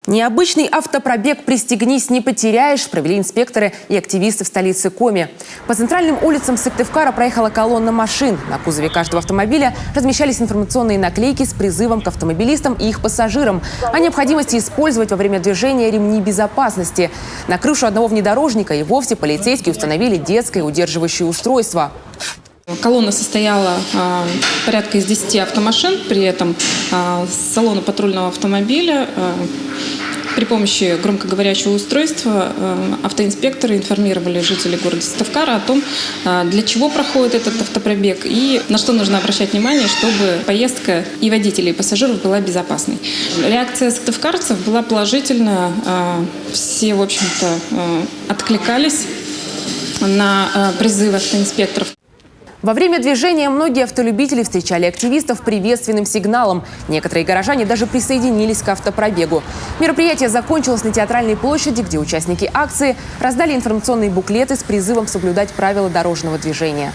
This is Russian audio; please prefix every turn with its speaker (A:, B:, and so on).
A: Необычный автопробег «Пристегнись, не потеряешь» провели инспекторы и активисты в столице Коми. По центральным улицам Сыктывкара проехала колонна машин. На кузове каждого автомобиля размещались информационные наклейки с призывом к автомобилистам и их пассажирам о необходимости использовать во время движения ремни безопасности. На крышу одного внедорожника и вовсе полицейские установили детское удерживающее устройство.
B: Колонна состояла порядка из 10 автомашин, при этом с салона патрульного автомобиля при помощи громкоговорящего устройства автоинспекторы информировали жителей города Сыктывкара о том, для чего проходит этот автопробег и на что нужно обращать внимание, чтобы поездка и водителей, и пассажиров была безопасной. Реакция сыктывкарцев была положительная. Все, в общем-то, откликались на призывы автоинспекторов.
A: Во время движения многие автолюбители встречали активистов приветственным сигналом. Некоторые горожане даже присоединились к автопробегу. Мероприятие закончилось на Театральной площади, где участники акции раздали информационные буклеты с призывом соблюдать правила дорожного движения.